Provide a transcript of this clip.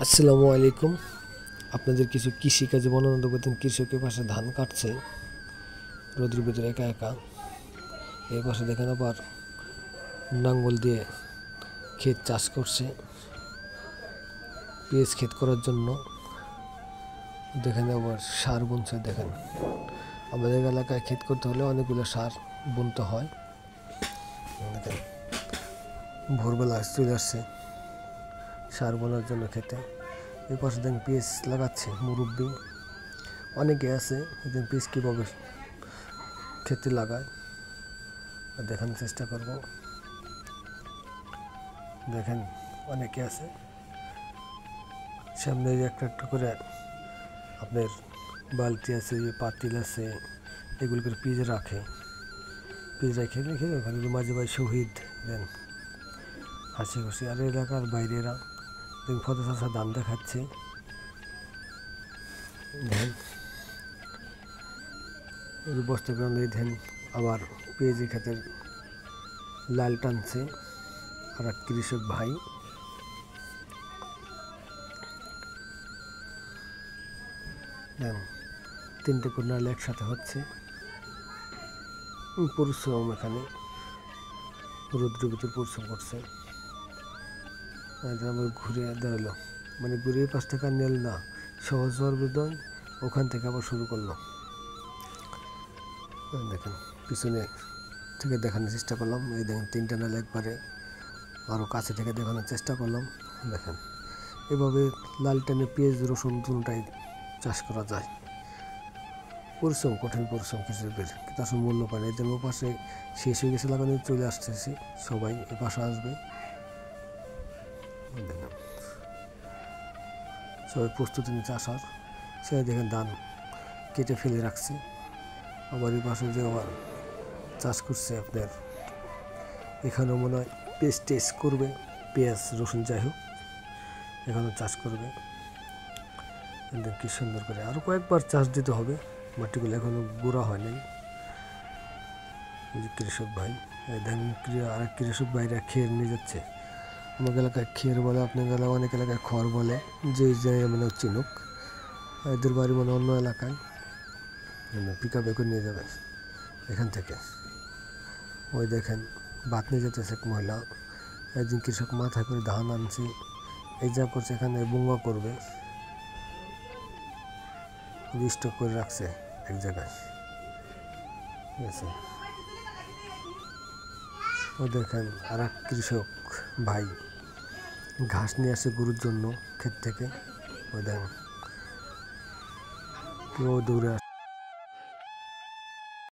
আসসালামু আলাইকুম। আপনাদের কিছু কৃষিকাজে বর্ণনা দেবো। কৃষকের পাশে ধান কাটছে রোদের ভিতরে একা একা। এর পাশে দেখেন আবার নাঙ্গল দিয়ে ক্ষেত চাষ করছে পেঁয়াজ ক্ষেত করার জন্য। দেখেন আবার সার বুনছে। দেখেন আমাদের এলাকায় ক্ষেত করতে হলে অনেকগুলো সার বুনতে হয়। দেখেন ভোরবেলা চলে আসছে সার বোনার জন্য খেতে। এই পাশে দেখেন পেঁয়াজ লাগাচ্ছে মুরব্বি অনেকে আছে। দেখেন পেঁয়াজ কীভাবে খেতে লাগায় দেখানোর চেষ্টা করব। দেখেন অনেকে আছে সামনে একটা একটা করে আপনার বালতি আছে, পাতিল আছে, এগুলো করে পিজ রাখে। পিজ রেখে রেখে ওখানে মাঝে মাঝে শহীদ দেন হাসি খুশি। আর এলাকার বাইরেরা দেখুন ফটো চাষা ধান দেখাচ্ছে। ধান বস্তা গ্রামে ধান আবার পেঁয়াজি ক্ষেতের লাল টানছে আর এক কৃষক ভাই। তিনটে কুড়নাল একসাথে হচ্ছে। পরিশ্রম এখানে রৌদ্র ভিতর পরিশ্রম করছে। আবার ঘুরে দাঁড়ালো, মানে ঘুরে পাশ থেকে নেল না, সহজ হওয়ার বিদয় ওখান থেকে আবার শুরু করলো। দেখেন পিছনে থেকে দেখানোর চেষ্টা করলাম। এই দেখেন তিনটা নাল একবারে আরও কাছে থেকে দেখানোর চেষ্টা করলাম। দেখেন এভাবে লালটানে পেঁয়াজ রসুন দুটাই চাষ করা যায়। পরিশ্রম, কঠিন পরিশ্রম কৃষকের, কিন্তু আসলে মূল্য পায় না। এদের পাশে শেষ হয়ে গেছে লাগানো, চলে আসতেছে সবাই এ পাশে আসবে। দেখেন সবাই প্রস্তুতি নিতে আসার। সে দেখেন ধান কেটে ফেলে রাখছে। আবার এই পাশে যে আবার চাষ করছে আপনার, এখানেও মনে হয় পেঁয়াজ টেস্ট করবে, পেঁয়াজ রসুন যাই হোক এখানেও চাষ করবে। কি সুন্দর করে আরও কয়েকবার চাষ দিতে হবে, মাটিগুলো এখনো গোড়া হয় নাই। কৃষক ভাই দেখেন আরেক কৃষক ভাইরা খের নিয়ে যাচ্ছে। আমাদের এলাকায় খের বলে, আপনার এলাকায় অনেক এলাকায় খড় বলে, যে জায়গায় মানে চিনুক। এদের বাড়ি মানে অন্য এলাকায়, পিক আপ করে নিয়ে যাবে এখান থেকে। ওই দেখেন ভাত নিয়ে যেতেছে এক মহিলা। একজন কৃষক মাথায় করে ধান আনছে, এই যা করছে এখানে বোঙ্গা করবে, স্টক করে রাখছে এক জায়গায়। ঠিক আছে, ও দেখেন আর এক কৃষক ভাই ঘাস নিয়ে আসে গরুর জন্য ক্ষেত থেকে। ওই দেখেন কেউ দৌড়ে